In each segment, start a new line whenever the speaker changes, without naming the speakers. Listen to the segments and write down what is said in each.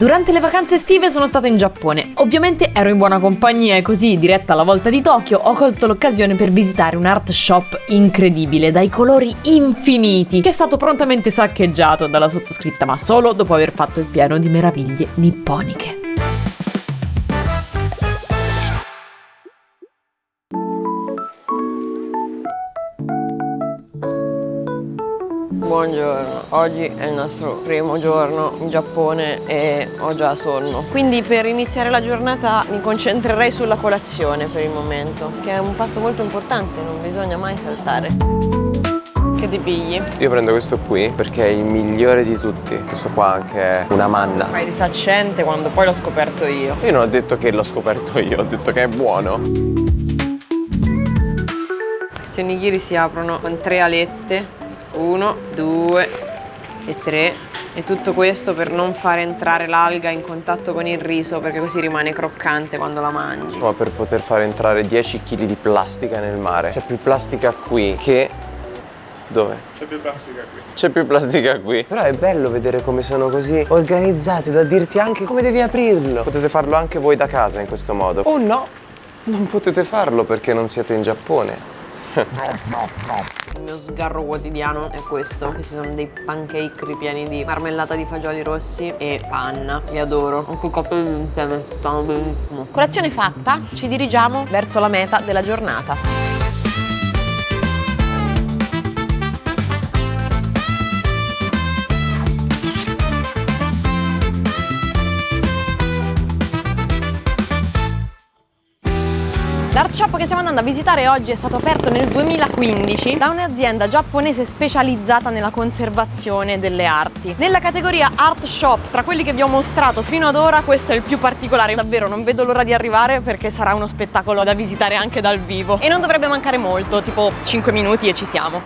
Durante le vacanze estive sono stata in Giappone. Ovviamente ero in buona compagnia e così, diretta alla volta di Tokyo, ho colto l'occasione per visitare un art shop incredibile, dai colori infiniti, che è stato prontamente saccheggiato dalla sottoscritta, ma solo dopo aver fatto il pieno di meraviglie nipponiche.
Buongiorno, oggi è il nostro primo giorno in Giappone e ho già sonno. Quindi per iniziare la giornata mi concentrerei sulla colazione per il momento, che è un pasto molto importante, non bisogna mai saltare. Che ti pigli?
Io prendo questo qui perché è il migliore di tutti. Questo qua anche è una manna.
Fai risaccente quando poi l'ho scoperto io.
Io non ho detto che l'ho scoperto io, ho detto che è buono.
Questi onigiri si aprono con 3 alette. 1, 2 e 3 e tutto questo per non far entrare l'alga in contatto con il riso, perché così rimane croccante quando la mangi.
Ma per poter far entrare 10 kg di plastica nel mare. C'è più plastica qui che... Dove?
C'è più plastica qui.
C'è più plastica qui. Però è bello vedere come sono così organizzati, da dirti anche come devi aprirlo. Potete farlo anche voi da casa in questo modo. O no, non potete farlo perché non siete in Giappone.
Il mio sgarro quotidiano è questo. Questi sono dei pancake ripieni di marmellata di fagioli rossi e panna. Li adoro. Anche i capelli insieme stanno benissimo. Colazione fatta, ci dirigiamo verso la meta della giornata. L'art shop che stiamo andando a visitare oggi è stato aperto nel 2015 da un'azienda giapponese specializzata nella conservazione delle arti. Nella categoria art shop, tra quelli che vi ho mostrato fino ad ora, questo è il più particolare. Davvero non vedo l'ora di arrivare perché sarà uno spettacolo da visitare anche dal vivo. E non dovrebbe mancare molto, tipo 5 minuti e ci siamo.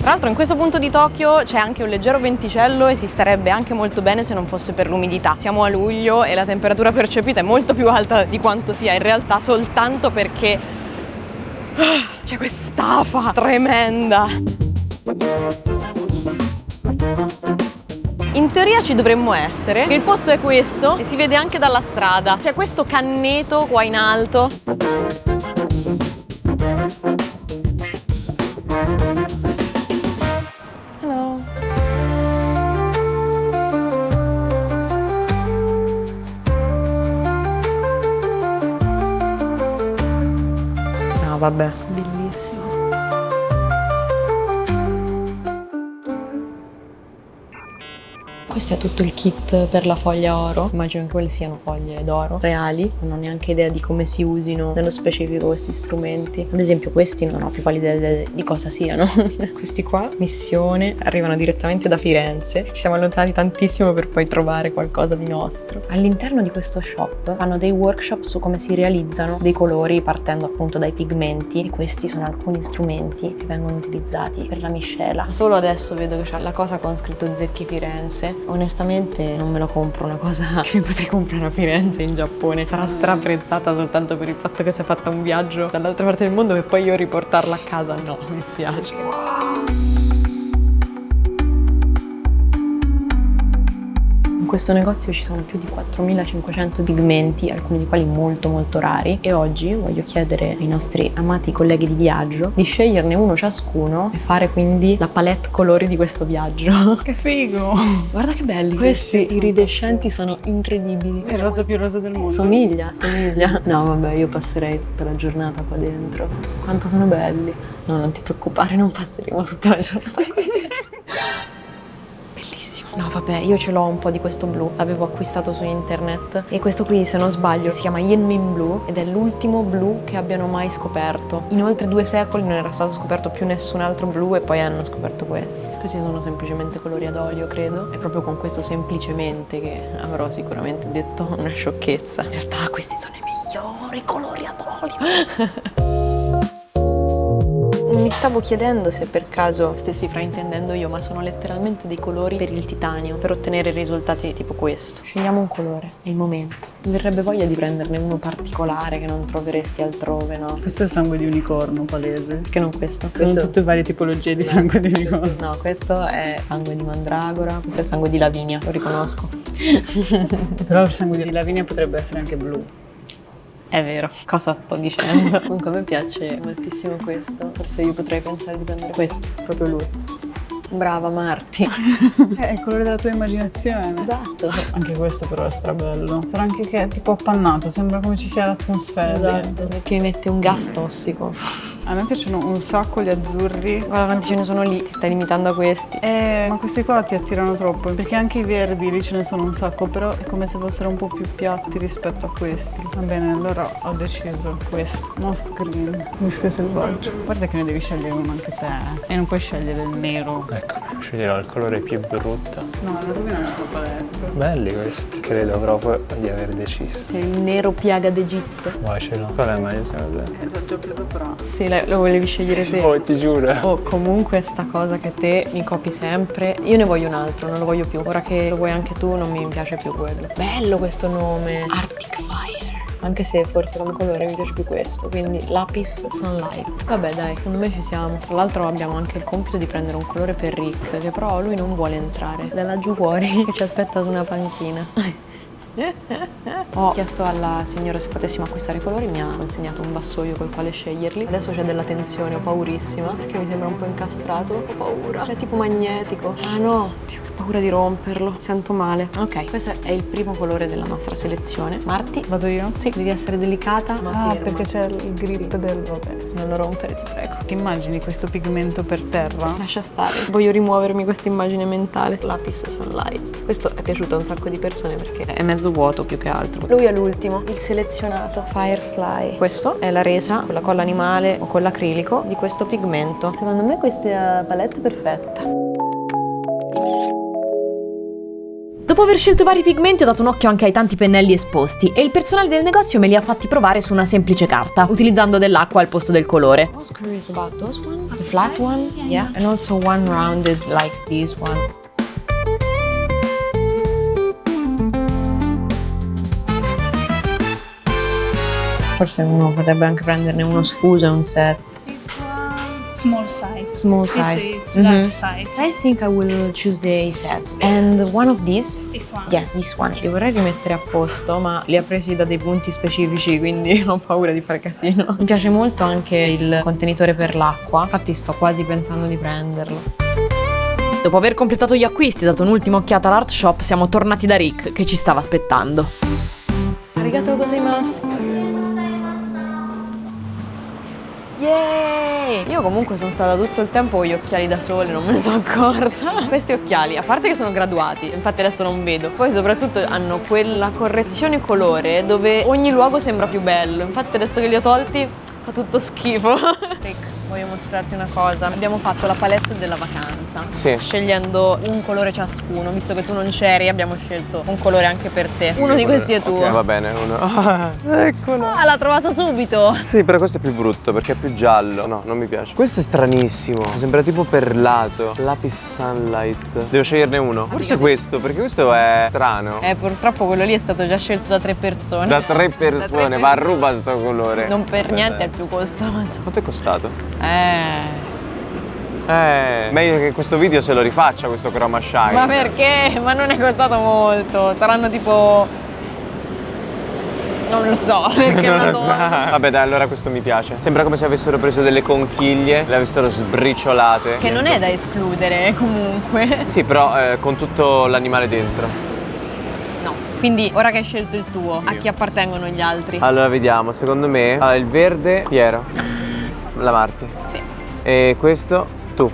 Tra l'altro in questo punto di Tokyo c'è anche un leggero venticello e si starebbe anche molto bene se non fosse per l'umidità. Siamo a luglio e la temperatura percepita è molto più alta di quanto sia in realtà, soltanto perché c'è quest'afa tremenda. In teoria ci dovremmo essere. Il posto è questo e si vede anche dalla strada. C'è questo canneto qua in alto. Vabbè, bellissimo. Questo è tutto il kit per la foglia oro. Immagino che quelle siano foglie d'oro reali. Non ho neanche idea di come si usino nello specifico questi strumenti. Ad esempio questi non ho più pallida idea di cosa siano. Questi qua, missione, arrivano direttamente da Firenze. Ci siamo allontanati tantissimo per poi trovare qualcosa di nostro. All'interno di questo shop fanno dei workshop su come si realizzano dei colori partendo appunto dai pigmenti, e questi sono alcuni strumenti che vengono utilizzati per la miscela. Solo adesso vedo che c'è la cosa con scritto Zecchi Firenze. Onestamente non me lo compro una cosa che mi potrei comprare a Firenze in Giappone. Sarà straprezzata soltanto per il fatto che si è fatta un viaggio dall'altra parte del mondo e poi io riportarla a casa. No, mi spiace. In questo negozio ci sono più di 4.500 pigmenti, alcuni di quali molto rari, e oggi voglio chiedere ai nostri amati colleghi di viaggio di sceglierne uno ciascuno e fare quindi la palette colori di questo viaggio. Che figo! Guarda che belli questi, iridescenti sono incredibili.
È il rosa più rosa del mondo.
Somiglia. No vabbè, io passerei tutta la giornata qua dentro. Quanto sono belli. No, non ti preoccupare, non passeremo tutta la giornata qua dentro. Bellissimo. No vabbè, io ce l'ho un po' di questo blu, l'avevo acquistato su internet e questo qui, se non sbaglio, si chiama Yinmin Blue ed è l'ultimo blu che abbiano mai scoperto. In oltre 2 secoli non era stato scoperto più nessun altro blu e poi hanno scoperto questo. Questi sono semplicemente colori ad olio, credo. È proprio con questo semplicemente che avrò sicuramente detto una sciocchezza. In realtà questi sono i migliori colori ad olio. Mi stavo chiedendo se per caso stessi fraintendendo io, ma sono letteralmente dei colori per il titanio, per ottenere risultati tipo questo. Scegliamo un colore, è il momento. Mi verrebbe voglia di prenderne uno particolare che non troveresti altrove, no?
Questo è il sangue di unicorno, palese.
Perché non questo?
Sono tutte varie tipologie di sangue di unicorno.
No, questo è sangue di mandragora, questo è il sangue di Lavinia, lo riconosco.
Però il sangue di Lavinia potrebbe essere anche blu.
È vero, cosa sto dicendo? Comunque a me piace moltissimo questo, forse io potrei pensare di prendere questo, proprio lui. Brava Marti.
È il colore della tua immaginazione.
Esatto.
Anche questo però è strabello. Sarà anche che è tipo appannato, sembra come ci sia l'atmosfera.
Esatto, perché emette un gas tossico.
A me piacciono un sacco gli azzurri.
Guarda quanti ce ne sono lì, ti stai limitando a questi.
Ma questi qua ti attirano troppo, perché anche i verdi lì ce ne sono un sacco, però è come se fossero un po' più piatti rispetto a questi. Va bene, allora ho deciso questo. Moss Green, muschio selvaggio. Guarda che ne devi scegliere uno anche te, e non puoi scegliere il nero.
Ecco, sceglierò il colore più brutto.
No, la rovina è una tua palette.
Belli questi, credo proprio di aver deciso.
È il nero piaga d'Egitto.
Vai, ce l'ho. Qual è meglio secondo te?
L'ho già preso però.
Sì, lo volevi scegliere te.
Oh, ti giuro.
Oh, comunque sta cosa che te mi copi sempre. Io ne voglio un altro, non lo voglio più. Ora che lo vuoi anche tu non mi piace più quello. Bello questo nome. Arctic Fire. Anche se forse come colore mi piace più questo. Quindi Lapis Sunlight. Vabbè dai, secondo me ci siamo. Tra l'altro abbiamo anche il compito di prendere un colore per Rick, che però lui non vuole entrare. Da laggiù fuori che ci aspetta su una panchina. Ho chiesto alla signora se potessimo acquistare i colori, mi ha consegnato un vassoio col quale sceglierli. Adesso c'è della tensione, ho paurissima perché mi sembra un po' incastrato, ho paura. È tipo magnetico. Ah no, Dio, che paura di romperlo, sento male. Ok, questo è il primo colore della nostra selezione. Marti?
Vado io?
Sì, devi essere delicata ma ferma.
Perché c'è il grip del... vabbè.
Non lo rompere, ti prego.
Ti immagini questo pigmento per terra?
Lascia stare, voglio rimuovermi questa immagine mentale. Lapis Sunlight. Questo è piaciuto a un sacco di persone perché è mezzo vuoto più che altro. Lui è l'ultimo, il selezionato. Firefly. Questo è la resa con la colla animale o con l'acrilico di questo pigmento. Secondo me questa palette è perfetta.
Dopo aver scelto i vari pigmenti ho dato un occhio anche ai tanti pennelli esposti e il personale del negozio me li ha fatti provare su una semplice carta, utilizzando dell'acqua al posto del colore.
I was curious about those one. The flat one, yeah, and also one rounded like this one. Forse uno potrebbe anche prenderne uno sfuso e un set.
Small size.
Small
This
size.
is large size.
I think I will choose the sets. And one of these?
This one.
Yes, this one. Li vorrei rimettere a posto, ma li ha presi da dei punti specifici, quindi ho paura di fare casino. Mi piace molto anche il contenitore per l'acqua, infatti sto quasi pensando di prenderlo.
Dopo aver completato gli acquisti e dato un'ultima occhiata all'art shop, siamo tornati da Rick che ci stava aspettando.
Arigatou gozaimasu. Yay! Io comunque sono stata tutto il tempo con gli occhiali da sole, non me ne sono accorta. Questi occhiali, a parte che sono graduati, infatti adesso non vedo, poi soprattutto hanno quella correzione colore dove ogni luogo sembra più bello. Infatti adesso che li ho tolti fa tutto schifo. Rick, voglio mostrarti una cosa. Abbiamo fatto la palette della vacanza.
Sì.
Scegliendo un colore ciascuno, visto che tu non c'eri, abbiamo scelto un colore anche per te. Uno di questi è tuo.
Ok, va bene, uno. Ah, eccolo.
Ah, l'ha trovato subito.
Sì, però questo è più brutto perché è più giallo. No, non mi piace. Questo è stranissimo. Sembra tipo perlato. Lapis Sunlight. Devo sceglierne uno. Forse questo, perché questo è strano.
Purtroppo quello lì è stato già scelto da 3 persone.
Da 3 persone, va a ruba sto colore.
Non per
Vabbè,
niente è
dai.
il più costoso.
Quanto è costato?
Eh.
Meglio che questo video se lo rifaccia questo chroma shine.
Ma perché? Ma non è costato molto. Saranno tipo... Non lo so, perché
Non lo
la
so.
donna-
Vabbè dai, allora questo mi piace. Sembra come se avessero preso delle conchiglie, le avessero sbriciolate.
Che non è da escludere comunque.
Sì, però con tutto l'animale dentro.
No. Quindi ora che hai scelto il tuo, a chi appartengono gli altri?
Allora vediamo, secondo me il verde Piero, la Marti.
Sì.
E questo tu,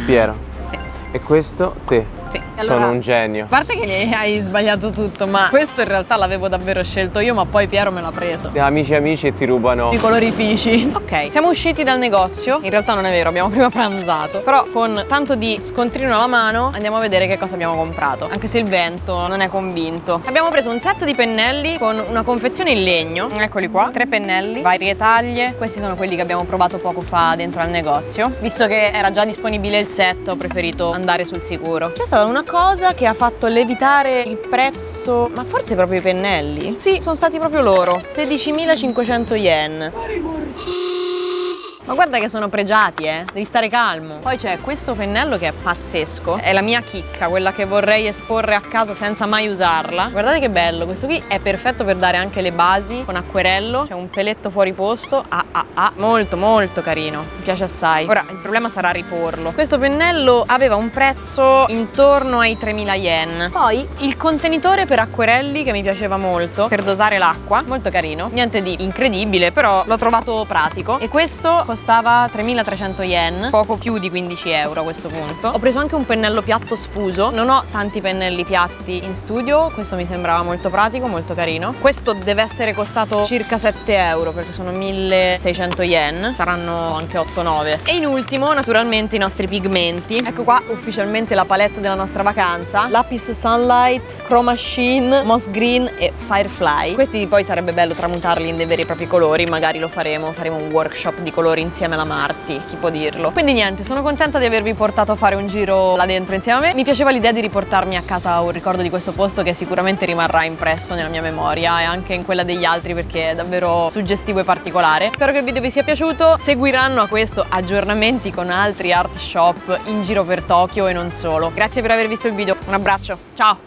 Piero.
Sì.
E questo te.
Sì.
Sono un genio.
A parte che hai sbagliato tutto, ma questo in realtà l'avevo davvero scelto io, ma poi Piero me l'ha preso.
Amici e ti rubano.
I colorifici. Ok, siamo usciti dal negozio. In realtà non è vero, abbiamo prima pranzato. Però con tanto di scontrino alla mano andiamo a vedere che cosa abbiamo comprato. Anche se il vento non è convinto. Abbiamo preso un set di pennelli con una confezione in legno. Eccoli qua, 3 pennelli, varie taglie. Questi sono quelli che abbiamo provato poco fa dentro al negozio. Visto che era già disponibile il set, ho preferito andare sul sicuro. C'è stata una cosa che ha fatto lievitare il prezzo, ma forse proprio i pennelli? Sì, sono stati proprio loro. 16.500 yen. Ma guarda che sono pregiati, devi stare calmo. Poi c'è questo pennello che è pazzesco. È la mia chicca, quella che vorrei esporre a casa senza mai usarla. Guardate che bello, questo qui è perfetto per dare anche le basi con acquerello. C'è un peletto fuori posto. Molto molto carino, mi piace assai. Ora, il problema sarà riporlo. Questo pennello aveva un prezzo intorno ai 3.000 yen. Poi il contenitore per acquerelli che mi piaceva molto, per dosare l'acqua, molto carino. Niente di incredibile, però l'ho trovato pratico. E questo costava 3.300 yen, poco più di 15 euro a questo punto. Ho preso anche un pennello piatto sfuso. Non ho tanti pennelli piatti in studio, questo mi sembrava molto pratico, molto carino. Questo deve essere costato circa 7 euro perché sono 1.600 yen, saranno anche 8-9. E in ultimo, naturalmente, i nostri pigmenti. Ecco qua ufficialmente la palette della nostra vacanza: Lapis Sunlight, Chroma Sheen, Moss Green e Firefly. Questi poi sarebbe bello tramutarli in dei veri e propri colori, magari lo faremo un workshop di colori insieme alla Marti, chi può dirlo. Quindi niente, sono contenta di avervi portato a fare un giro là dentro insieme a me. Mi piaceva l'idea di riportarmi a casa un ricordo di questo posto che sicuramente rimarrà impresso nella mia memoria e anche in quella degli altri, perché è davvero suggestivo e particolare. Spero che il video vi sia piaciuto. Seguiranno a questo aggiornamenti con altri art shop in giro per Tokyo e non solo. Grazie per aver visto il video, un abbraccio, ciao!